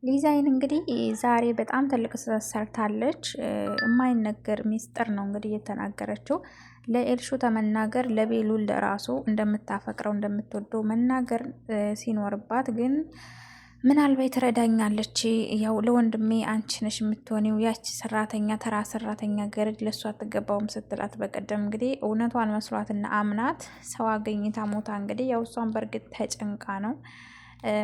ዲዛይን እንግዲህ ዛሬ በጣም ትልቅ ስህተት ሰርታለች። የማይነገር ሚስጥር ነው እንግዲህ የተናገረችው። ለኤልሹ ተመናገር ለቤሉል ለራሱ እንደምታፈቅረው እንደምትወደው መናገር ሲኖርባት ግን ምናልባት ትረዳኛለች። ያው ለወንድሜ አንቺ ነሽ የምትሆኒው ያቺ ሰራተኛ ተራ ሰራተኛ ገረድ ለሷ አትገባውም ስትላት በቀደም እንግዲህ እውነቷን መስሏትና አምናት ሰው አገኝታ ሞታ እንግዲህ ያው እሷን በእርግጥ ተጨንቃ ነው።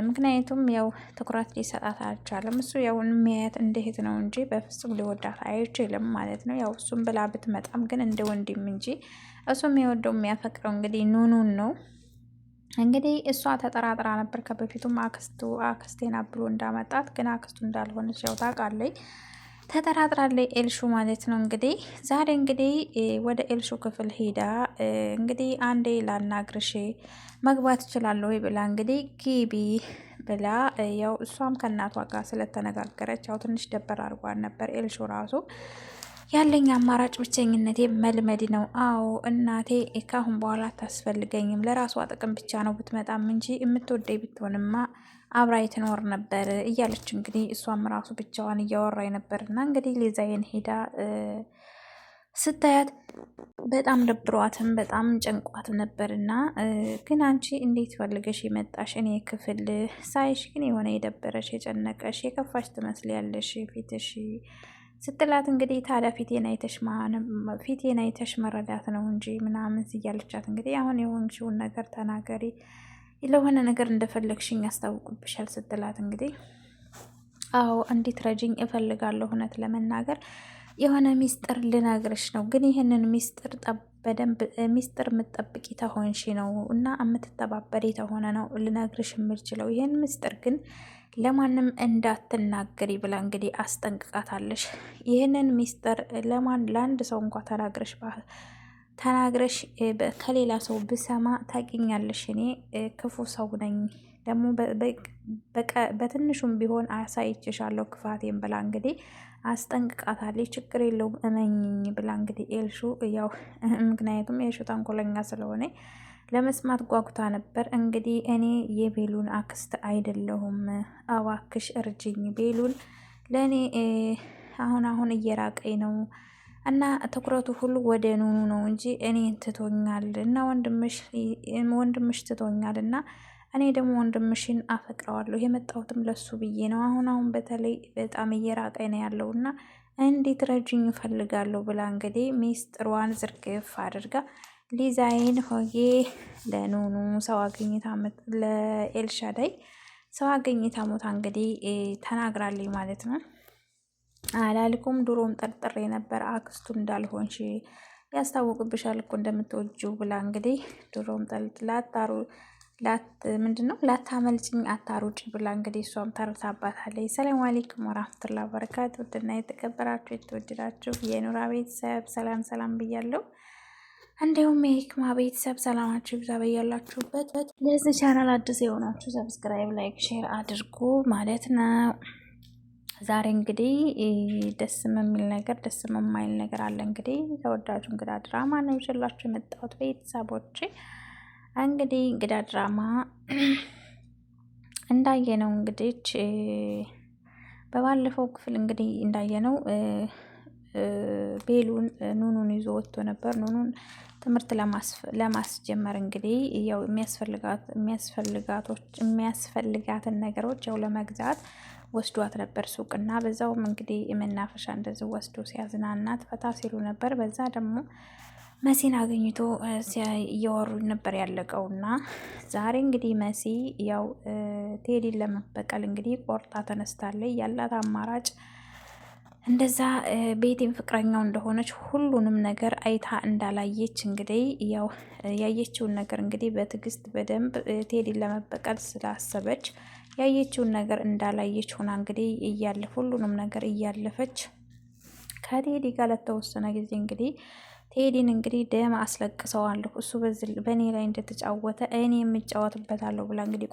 ምክንያቱም ያው ትኩረት ሊሰጣት አልቻለም። እሱ ያው የሚያያት እንደ እህት ነው እንጂ በፍጹም ሊወዳት አይችልም ማለት ነው። ያው እሱም ብላ ብትመጣም ግን እንደ ወንድም እንጂ እሱ የሚወደው የሚያፈቅረው እንግዲህ ኑኑን ነው። እንግዲህ እሷ ተጠራጥራ ነበር ከበፊቱም አክስቴና ብሎ እንዳመጣት ግን አክስቱ እንዳልሆነች ያው ታውቃለች። ተጠራጥራለች ኤልሹ ማለት ነው። እንግዲህ ዛሬ እንግዲህ ወደ ኤልሹ ክፍል ሄዳ እንግዲህ አንዴ ላናግርሽ መግባት እችላለሁ ወይ ብላ እንግዲህ ጊቢ ብላ ያው እሷም ከእናቷ ጋር ስለተነጋገረች ያው ትንሽ ደበር አድርጓን ነበር። ኤልሹ ራሱ ያለኝ አማራጭ ብቸኝነቴ መልመድ ነው። አዎ እናቴ ካሁን በኋላ አታስፈልገኝም፣ ለራሷ ጥቅም ብቻ ነው ብትመጣም እንጂ የምትወደኝ ብትሆንማ አብራይ ትኖር ነበር እያለች እንግዲህ እሷም ራሱ ብቻዋን እያወራኝ ነበርና እንግዲህ ሊዛዬን ሄዳ ስታያት በጣም ደብሯትም በጣም ጨንቋትም ነበርና ግን አንቺ እንዴት ፈልገሽ የመጣሽ እኔ ክፍል ሳይሽ ግን የሆነ የደበረሽ የጨነቀሽ የከፋሽ ትመስያለሽ ፊትሽ ስትላት እንግዲህ ታዲያ ፊቴን አይተሽ መረዳት ነው እንጂ ምናምን እያለቻት እንግዲህ አሁን የሆንሽውን ነገር ተናገሪ ለሆነ ነገር እንደፈለግሽኝ ያስታውቁብሻል ስትላት እንግዲህ አዎ እንዴት ረጅኝ እፈልጋለሁ እውነት ለመናገር የሆነ ሚስጥር ልነግርሽ ነው። ግን ይህንን ሚስጥር በደንብ ሚስጥር የምትጠብቂ ተሆንሽ ነው እና የምትተባበሪ ተሆነ ነው ልነግርሽ የምችለው። ይህን ሚስጥር ግን ለማንም እንዳትናገሪ ብላ እንግዲህ አስጠንቅቃታለሽ። ይህንን ሚስጥር ለአንድ ሰው እንኳ ተናግረሽ ከሌላ ሰው ብሰማ ታውቂኛለሽ፣ እኔ ክፉ ሰው ነኝ ደግሞ በትንሹም ቢሆን አሳይችሻለሁ ክፋቴን ብላ እንግዲህ አስጠንቅቃታለች። ችግር የለውም እመኝኝ ብላ እንግዲህ ኤልሹ ያው ምክንያቱም ኤልሹ ተንኮለኛ ስለሆነ ለመስማት ጓጉታ ነበር። እንግዲህ እኔ የቤሉን አክስት አይደለሁም፣ እባክሽ እርጅኝ፣ ቤሉን ለእኔ አሁን እየራቀኝ ነው እና ትኩረቱ ሁሉ ወደ ኑኑ ነው እንጂ እኔን ትቶኛል እና ወንድምሽ ትቶኛል እና እኔ ደግሞ ወንድምሽን አፈቅረዋለሁ የመጣሁትም ለሱ ብዬ ነው። አሁን በተለይ በጣም እየራቀኝ ነው ያለው እና እንዴት ረጅኝ እፈልጋለሁ ብላ እንግዲህ ሚስጥሯን ዝርግፍ አድርጋ ሊዛዬን ሆዬ ለኑኑ ሰው አገኝታ ለኤልሻዳይ ሰው አገኝታ ሞታ እንግዲህ ተናግራለኝ ማለት ነው። አላልኩም ድሮም ጠርጥሬ ነበር አክስቱ እንዳልሆንሽ ያስታውቅብሻል እኮ እንደምትወጂው ብላ እንግዲህ ድሮም ላታመልጭኝ አታሩጭ ብላ እንግዲህ እሷም ተርታባታለች። ሰላም አለይኩም ወራህመቱላሂ ወበረካቱ። ውድና የተከበራችሁ የተወደዳችሁ የኑራ ቤተሰብ ሰላም ብያለሁ። እንዲሁም የሂክማ ቤተሰብ ሰላማችሁ ይብዛ በያላችሁበት። ለዚህ ቻናል አዲስ የሆናችሁ ሰብስክራይብ፣ ላይክ፣ ሼር አድርጉ ማለት ነው። ዛሬ እንግዲህ ደስ የሚል ነገር ደስ የማይል ነገር አለ። እንግዲህ ተወዳጁ እንግዳ ድራማ ነው ይዤላችሁ የመጣሁት ቤተሰቦቼ። እንግዲህ እንግዳ ድራማ እንዳየነው እንግዲህ በባለፈው ክፍል እንግዲህ እንዳየነው ቤሉን ኑኑን ይዞ ወጥቶ ነበር። ኑኑን ትምህርት ለማስጀመር እንግዲህ ያው የሚያስፈልጋትን ነገሮች ያው ለመግዛት ወስዷት ነበር ሱቅና በዛውም እንግዲህ የመናፈሻ እንደዚህ ወስዶ ሲያዝናናት ፈታ ሲሉ ነበር። በዛ ደግሞ መሲን አገኝቶ እያወሩ ነበር ያለቀውና ዛሬ እንግዲህ መሲ ያው ቴዲን ለመበቀል እንግዲህ ቆርጣ ተነስታለች። ያላት አማራጭ እንደዛ ቤቴን ፍቅረኛው እንደሆነች ሁሉንም ነገር አይታ እንዳላየች እንግዲህ ያው ያየችውን ነገር እንግዲህ በትዕግስት በደንብ ቴዲን ለመበቀል ስላሰበች ያየችውን ነገር እንዳላየች ሆና እንግዲህ ሁሉንም ነገር እያለፈች ከቴዲ ጋር ለተወሰነ ጊዜ እንግዲህ ቴዲን እንግዲህ ደም አስለቅሰዋለሁ እሱ በእኔ ላይ እንደተጫወተ እኔ የምጫወትበታለሁ ብላ እንግዲህ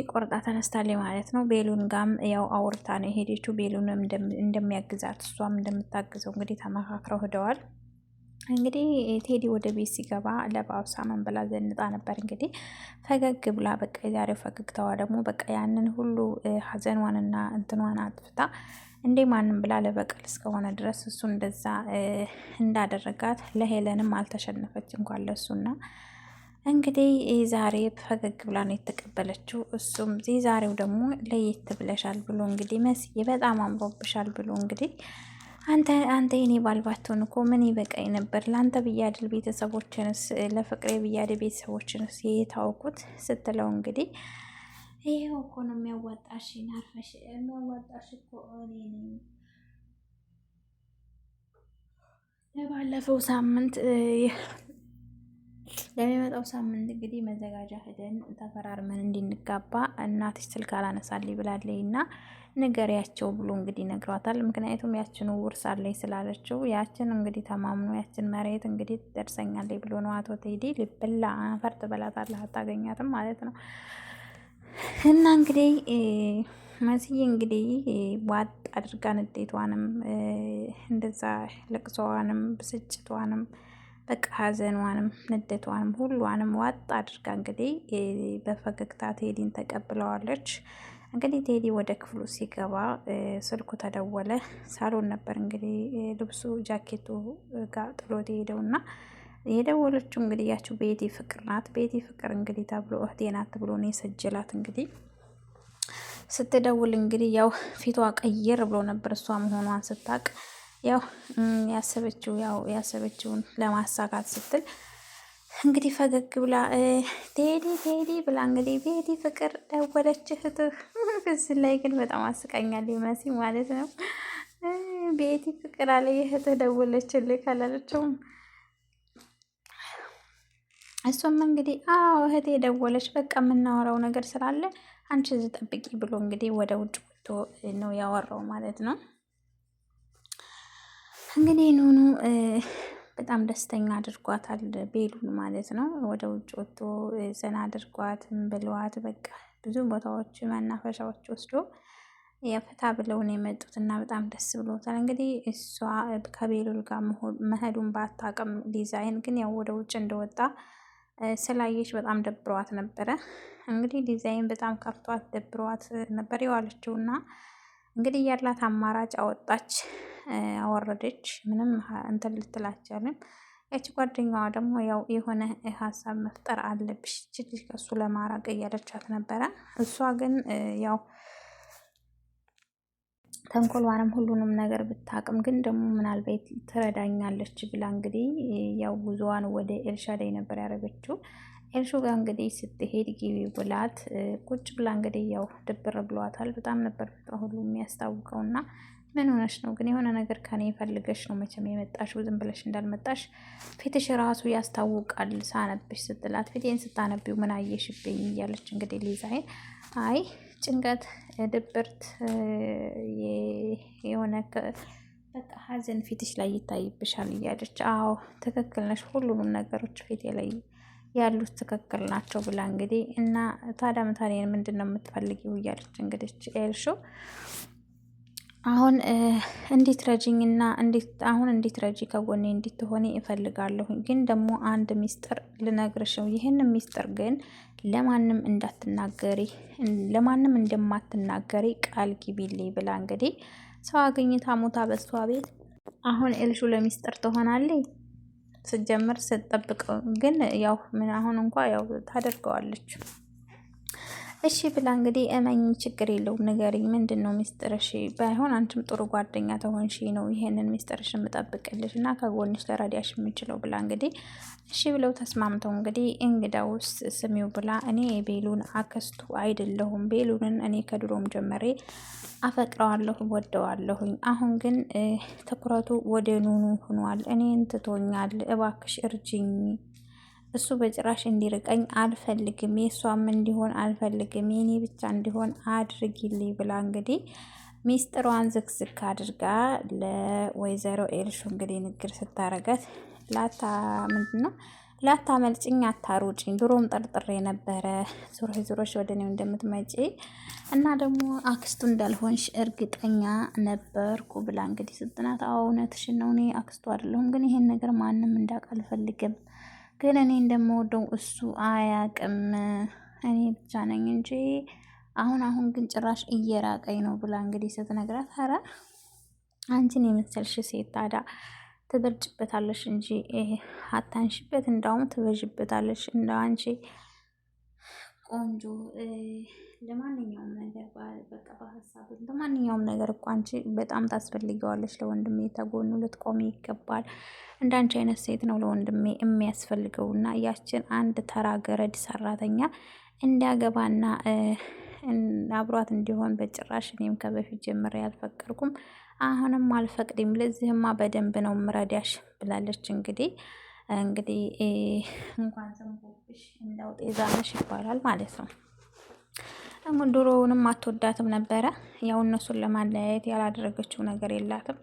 ቆርጣ ተነስታለች ማለት ነው። ቤሉን ጋም ያው አውርታ ነው የሄደችው። ቤሉንም እንደሚያግዛት እሷም እንደምታግዘው እንግዲህ ተመካክረው ሄደዋል። እንግዲህ ቴዲ ወደ ቤት ሲገባ ለባብሳ ምን ብላ ዘንጣ ነበር። እንግዲህ ፈገግ ብላ በቃ የዛሬው ፈገግታዋ ደግሞ በቃ ያንን ሁሉ ሀዘኗንና እንትኗን አጥፍታ እንዴ ማንም ብላ ለበቀል እስከሆነ ድረስ እሱ እንደዛ እንዳደረጋት ለሄለንም አልተሸነፈች እንኳን ለሱና እንግዲህ ዛሬ ፈገግ ብላ ነው የተቀበለችው። እሱም ዛሬው ደግሞ ለየት ብለሻል ብሎ እንግዲህ መስዬ በጣም አምሮብሻል ብሎ እንግዲህ አንተ የኔ ባልባትሆን እኮ ምን ይበቃኝ ነበር ለአንተ ብያድል ቤተሰቦችንስ ለፍቅሬ ብያድል ቤተሰቦችንስ የታወቁት ስትለው እንግዲህ ይሄው እኮ ነው የሚያዋጣሽ፣ ናርፈሽ የሚያዋጣሽ እኮ እኔ ነኝ። ለባለፈው ሳምንት ለሚመጣው ሳምንት እንግዲህ መዘጋጃ ሄደን ተፈራርመን እንድንጋባ እናትሽ ስልክ አላነሳልኝ ብላለች እና ንገሪያቸው ብሎ እንግዲህ ነግሯታል። ምክንያቱም ያችን ውርስ አለኝ ስላለችው ያችን እንግዲህ ተማምኖ ያችን መሬት እንግዲህ ትደርሰኛለች ብሎ ነው። አቶ ቴዲ ልብላ አፈር ትበላታለህ አታገኛትም ማለት ነው። እና እንግዲህ መስዬ እንግዲህ ዋጥ አድርጋ ንዴቷንም እንደዛ ለቅሶዋንም ብስጭቷንም በቃ ሀዘኗንም ንዴቷንም ሁሏንም ዋጥ አድርጋ እንግዲህ በፈገግታ ቴዲን ተቀብለዋለች። እንግዲህ ቴዲ ወደ ክፍሉ ሲገባ ስልኩ ተደወለ። ሳሎን ነበር እንግዲህ ልብሱ ጃኬቱ ጋር ጥሎት የሄደውና የደወለችው እንግዲህ ያችው ቤቲ ፍቅር ናት። ቤቲ ፍቅር እንግዲህ ተብሎ እህቴ ናት ብሎ ነው የሰጀላት። እንግዲህ ስትደውል እንግዲህ ያው ፊቷ ቀይር ብሎ ነበር እሷ መሆኗን ስታቅ ያው ያሰበችውን ለማሳካት ስትል እንግዲህ ፈገግ ብላ ቴዲ ብላ እንግዲህ ቤቲ ፍቅር ደወለች እህትህ። በዚህ ላይ ግን በጣም አስቃኛል መሲ ማለት ነው። ቤቲ ፍቅር አለ እህትህ ደወለችልህ ካላለችውም እሷም እንግዲህ አዎ እህቴ ደወለች፣ በቃ የምናወራው ነገር ስላለ አንቺ እዚህ ጠብቂ ብሎ እንግዲህ ወደ ውጭ ወጥቶ ነው ያወራው ማለት ነው። እንግዲህ ኑኑ በጣም ደስተኛ አድርጓታል ቤሉን ማለት ነው። ወደ ውጭ ወጥቶ ዘና አድርጓት ብለዋት በቃ ብዙ ቦታዎች መናፈሻዎች ወስዶ የፈታ ብለውን የመጡት እና በጣም ደስ ብሎታል። እንግዲህ እሷ ከቤሉል ጋር መሄዱን ባታውቅም ዲዛይን ግን ያው ወደ ውጭ እንደወጣ ስላየች በጣም ደብሯት ነበረ። እንግዲህ ዲዛይን በጣም ከፍቷት ደብሯት ነበር የዋለችው እና እንግዲህ ያላት አማራጭ አወጣች፣ አወረደች። ምንም እንትን ልትላቻልም። ያቺ ጓደኛዋ ደግሞ ያው የሆነ ሀሳብ መፍጠር አለብሽ ችል ከሱ ለማራቅ እያለቻት ነበረ። እሷ ግን ያው ተንኮሏንም ሁሉንም ነገር ብታቅም ግን ደግሞ ምናልባት ትረዳኛለች ብላ እንግዲህ ያው ጉዞዋን ወደ ኤልሻዳይ ነበር ያደረገችው። ኤልሹ ጋር እንግዲህ ስትሄድ ጊቢ ብላት ቁጭ ብላ እንግዲህ ያው ድብር ብሏታል። በጣም ነበር ፍቅሯ ሁሉ የሚያስታውቀው እና ምን ሆነሽ ነው ግን የሆነ ነገር ከኔ ፈልገሽ ነው መቼም የመጣሽው፣ ዝም ብለሽ እንዳልመጣሽ ፊትሽ ራሱ ያስታውቃል ሳነብሽ ስትላት፣ ፊቴን ስታነቢው ምን አየሽብኝ እያለች እንግዲህ ሊዛይን አይ ጭንቀት፣ ድብርት የሆነ በቃ ሀዘን ፊትሽ ላይ ይታይብሻል እያለች አዎ ትክክል ነሽ፣ ሁሉንም ነገሮች ፊቴ ላይ ያሉት ትክክል ናቸው ብላ እንግዲህ እና ታዲያ ምታኔን ምንድን ነው የምትፈልጊው እያለች እንግዲህ ኤልሹ አሁን እንዴት ረጅኝና እንዴት ረጂ ከጎኔ እንድትሆኔ እፈልጋለሁኝ። ግን ደግሞ አንድ ሚስጥር ልነግርሽው፣ ይህን ሚስጥር ግን ለማንም እንዳትናገሪ፣ ለማንም እንደማትናገሪ ቃል ግቢልኝ ብላ እንግዲህ ሰው አገኝታ ሞታ በሷ ቤት አሁን ኤልሹ ለሚስጥር ትሆናለች። ስትጀምር ስትጠብቀው ግን ያው ምን አሁን እንኳ ያው ታደርገዋለች። እሺ ብላ እንግዲህ እመኝ ችግር የለውም ንገሪኝ፣ ምንድን ነው ሚስጥር? እሺ ባይሆን አንቺም ጥሩ ጓደኛ ተሆንሽ ነው ይሄንን ሚስጥርሽ የምጠብቅልሽ እና ከጎንሽ ለረዳሽ የምችለው ብላ እንግዲህ እሺ ብለው ተስማምተው እንግዲህ እንግዳውስ ስሚው ብላ እኔ የቤሉን አክስቱ አይደለሁም፣ ቤሉንን እኔ ከድሮም ጀመሬ አፈቅረዋለሁ ወደዋለሁኝ። አሁን ግን ትኩረቱ ወደ ኑኑ ሆኗል። እኔን ትቶኛል፣ እባክሽ እርጅኝ፣ እሱ በጭራሽ እንዲርቀኝ አልፈልግም፣ የእሷም እንዲሆን አልፈልግም፣ የኔ ብቻ እንዲሆን አድርጊልኝ ብላ እንግዲህ ሚስጥሯን ዝግዝግ አድርጋ ለወይዘሮ ኤልሹ እንግዲህ ንግር ስታረጋት ላታ ምንድን ነው ላታመልጭኝ አታሩጭኝ፣ ድሮም ጠርጥሬ ነበረ ዙሮሽ ዙሮሽ ወደ እኔው እንደምትመጪ እና ደግሞ አክስቱ እንዳልሆንሽ እርግጠኛ ነበርኩ ብላ እንግዲህ ስትናት፣ አዎ እውነትሽን ነው፣ እኔ አክስቱ አይደለሁም፣ ግን ይሄን ነገር ማንም እንዳውቅ አልፈልግም፣ ግን እኔ እንደምወደው እሱ አያቅም፣ እኔ ብቻ ነኝ እንጂ አሁን ግን ጭራሽ እየራቀኝ ነው ብላ እንግዲህ ስትነግራት፣ ኧረ አንቺን የመሰልሽ ሴት ታዲያ ትበልጭበታለሽ እንጂ አታንሽበት፣ እንዳውም ትበዥበታለሽ። እንደ አንቺ ቆንጆ ለማንኛውም ነገር በቃ በሀሳብ ለማንኛውም ነገር እኮ አንቺ በጣም ታስፈልገዋለች። ለወንድሜ ተጎኑ ልትቆሚ ይገባል። እንዳንቺ አይነት ሴት ነው ለወንድሜ የሚያስፈልገው እና ያችን አንድ ተራ ገረድ ሰራተኛ እንዲያገባና አብሯት እንዲሆን በጭራሽ እኔም ከበፊት ጀምሬ አልፈቀድኩም፣ አሁንም አልፈቅድም። ለዚህማ በደንብ ነው ምረዳሽ ብላለች። እንግዲህ እንኳን ዘንቦብሽ እንዳው ጤዛነሽ ይባላል ማለት ነው። ድሮውንም አትወዳትም ነበረ። ያው እነሱን ለማለያየት ያላደረገችው ነገር የላትም።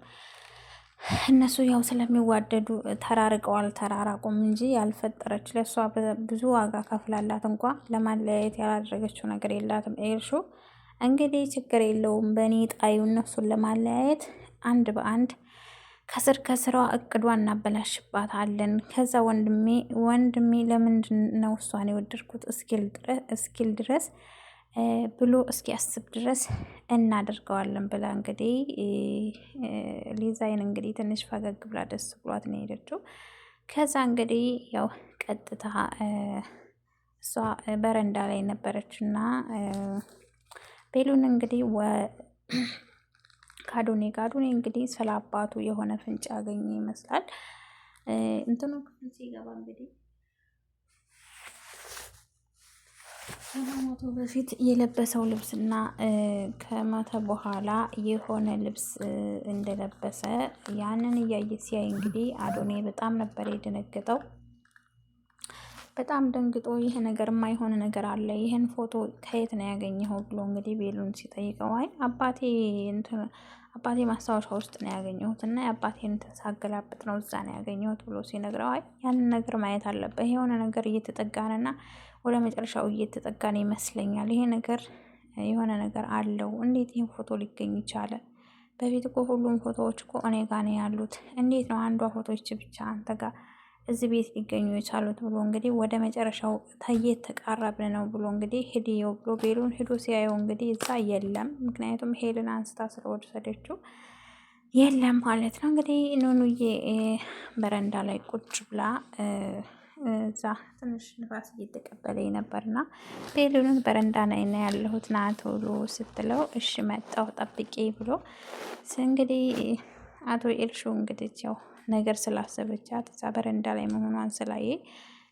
እነሱ ያው ስለሚዋደዱ ተራርቀዋል፣ ተራራቁም እንጂ ያልፈጠረች ለእሷ ብዙ ዋጋ ከፍላላት እንኳ ለማለያየት ያላደረገችው ነገር የላትም። ኤልሹ እንግዲህ ችግር የለውም በእኔ ጣዩ እነሱን ለማለያየት አንድ በአንድ ከስር ከስሯ እቅዷ እናበላሽባታለን። ከዛ ወንድሜ ለምንድን ነው እሷን የወደድኩት እስኪል ድረስ ብሎ እስኪያስብ ድረስ እናደርገዋለን ብላ እንግዲህ ሊዛይን እንግዲህ ትንሽ ፈገግ ብላ ደስ ብሏት ነው የሄደችው። ከዛ እንግዲህ ያው ቀጥታ እሷ በረንዳ ላይ ነበረች እና ቤሉን እንግዲህ ካዶኔ እንግዲህ ስለ አባቱ የሆነ ፍንጭ ያገኘ ይመስላል። እንትኑ ክፍል ሲገባ እንግዲህ ከመሞቱ በፊት የለበሰው ልብስና ከሞተ በኋላ የሆነ ልብስ እንደለበሰ ያንን እያየ ሲያይ እንግዲህ አዶኔ በጣም ነበር የደነገጠው። በጣም ደንግጦ ይህ ነገር የማይሆን ነገር አለ፣ ይህን ፎቶ ከየት ነው ያገኘኸው ብሎ እንግዲህ ቤሉን ሲጠይቀው፣ አይ አባቴ ማስታወሻ ውስጥ ነው ያገኘሁት እና የአባቴን ሳገላብጥ ነው እዛ ነው ያገኘሁት ብሎ ሲነግረው፣ አይ ያንን ነገር ማየት አለበት፣ የሆነ ነገር እየተጠጋንና ወደ መጨረሻው እየተጠጋን ይመስለኛል፣ ይሄ ነገር የሆነ ነገር አለው፣ እንዴት ይህን ፎቶ ሊገኝ ይቻለ? በፊት እኮ ሁሉም ፎቶዎች እኮ እኔ ጋ ነው ያሉት፣ እንዴት ነው አንዷ ፎቶዎች ብቻ አንተ ጋር እዚህ ቤት ሊገኙ የቻሉት ብሎ እንግዲህ ወደ መጨረሻው ታየት ተቃረብን ነው ብሎ እንግዲህ ሂድየው ብሎ ቤሉን ሂዶ ሲያየው እንግዲህ እዛ የለም። ምክንያቱም ሄልን አንስታ ስለወሰደችው የለም ማለት ነው። እንግዲህ ኑኑዬ በረንዳ ላይ ቁጭ ብላ እዛ ትንሽ ንፋስ እየተቀበለ ነበርና ቤሉንን በረንዳ ላይ ነው ያለሁት ና ቶሎ ስትለው እሺ መጣሁ ጠብቄ ብሎ እንግዲህ አቶ ኤልሹ እንግዲህ ያው ነገር ስላሰበቻት እዛ በረንዳ ላይ መሆኗን ስላየ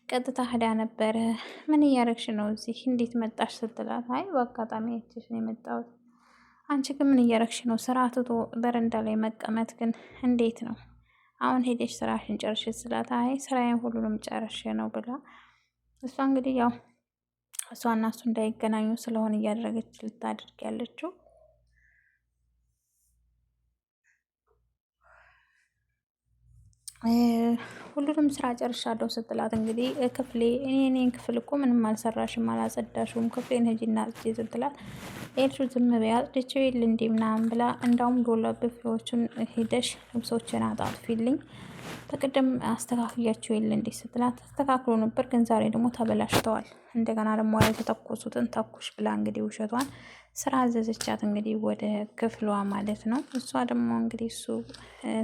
ቀጥታ ሄዳ ነበረ። ምን እያረግሽ ነው እዚህ እንዴት መጣሽ ስትላት፣ አይ በአጋጣሚ አይቼሽ ነው የመጣሁት። አንቺ ግን ምን እያረግሽ ነው? ስራ ትቶ በረንዳ ላይ መቀመጥ ግን እንዴት ነው? አሁን ሄደሽ ስራሽን ጨርሽ ስላት፣ አይ ስራዬን ሁሉንም ጨርሽ ነው ብላ እሷ እንግዲህ ያው እሷና እሱ እንዳይገናኙ ስለሆነ እያደረገች ልታደርግ ያለችው ሁሉንም ስራ ጨርሻለሁ ስትላት እንግዲህ ክፍሌ እኔን ክፍል እኮ ምንም አልሰራሽም አላጸዳሽም፣ ክፍሌን ሂጂና አጽጂ ስትላት ኤልሹ ዝም በይ አጽድቼው የለ እንዴ ምናምን ብላ እንዳውም ዶላ ብፌዎቹን ሂደሽ ልብሶችን አጣጥፊልኝ በቅድም አስተካክያቸው የለ እንዴ ስትላት አስተካክሎ ነበር ግን ዛሬ ደግሞ ተበላሽተዋል፣ እንደገና ደግሞ ያልተተኮሱትን ተኩሽ ብላ እንግዲህ ውሸቷን ስራ አዘዘቻት እንግዲህ ወደ ክፍሏ ማለት ነው። እሷ ደግሞ እንግዲህ እሱ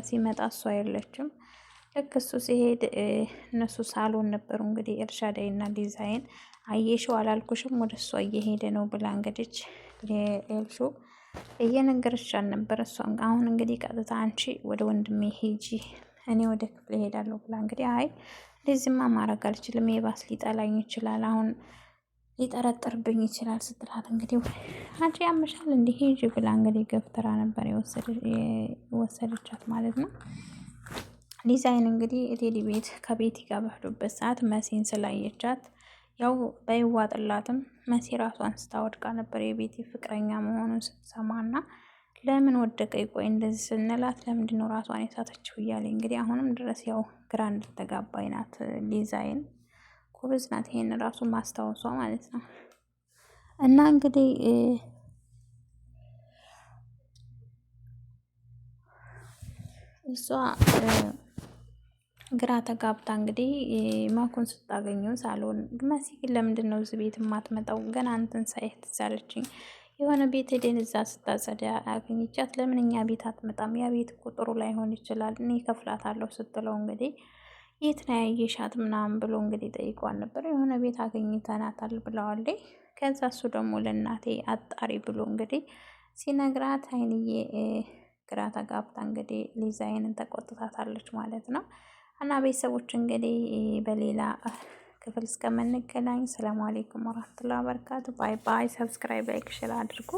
ሲመጣ እሷ የለችም። ልክ እሱ ሲሄድ እነሱ ሳሎን ነበሩ እንግዲህ ኤልሻዳይ እና ዲዛይን አየሽው አላልኩሽም ወደ እሷ እየሄደ ነው ብላ እንግዲህ ኤልሹ እየነገረቻት ነበር። እሷ አሁን እንግዲህ ቀጥታ አንቺ ወደ ወንድሜ ሂጂ እኔ ወደ ክፍል እሄዳለሁ ብላ እንግዲህ አይ እንደዚህማ ማድረግ አልችልም፣ የባስ ሊጠላኝ ይችላል፣ አሁን ሊጠረጥርብኝ ይችላል ስትላት እንግዲህ አንቺ ያመሻል እንዲህ ሂጂ ብላ እንግዲህ ገፍትራ ነበር የወሰደቻት ማለት ነው። ዲዛይን እንግዲህ ቴዲ ቤት ከቤቲ ጋር በሄዱበት ሰዓት መሲን ስላየቻት ያው ባይዋጥላትም መሲ ራሷን ስታወድቃ ነበር የቤቲ ፍቅረኛ መሆኑን ስትሰማና ለምን ወደቀ ይቆይ እንደዚህ ስንላት ለምንድን ነው ራሷን የሳተችው እያለ እንግዲህ አሁንም ድረስ ያው ግራ እንድትጋባይ ናት። ዲዛይን ጎበዝ ናት። ይሄን ራሱ ማስታወሷ ማለት ነው። እና እንግዲህ እሷ ግራ ተጋብታ እንግዲህ ማኩን ስታገኘው ሳሎን መሲ ግን ለምንድን ነው እዚህ ቤት የማትመጣው? ገና አንተን ሳይህ ትዝ አለችኝ። የሆነ ቤት ሄደን እዛ ስታጸዳ አገኘቻት። ለምን እኛ ቤት አትመጣም? ያ ቤት እኮ ጥሩ ላይሆን ይችላል፣ እኔ ከፍላታለሁ ስትለው እንግዲህ የት ነው ያየሻት ምናምን ብሎ እንግዲህ ጠይቋል ነበር። የሆነ ቤት አገኝተናታል ብለዋለች። ከዛ እሱ ደግሞ ለእናቴ አጣሪ ብሎ እንግዲህ ሲነግራት አይንዬ ግራ ተጋብታ እንግዲህ ሊዛይንን ተቆጥታታለች ማለት ነው። እና ቤተሰቦች እንግዲህ በሌላ ክፍል እስከምንገናኝ ሰላም አሌይኩም ወራህመቱላሂ ወበረካቱ። ባይ ባይ። ሰብስክራይብ ላይክ ሼር አድርጉ።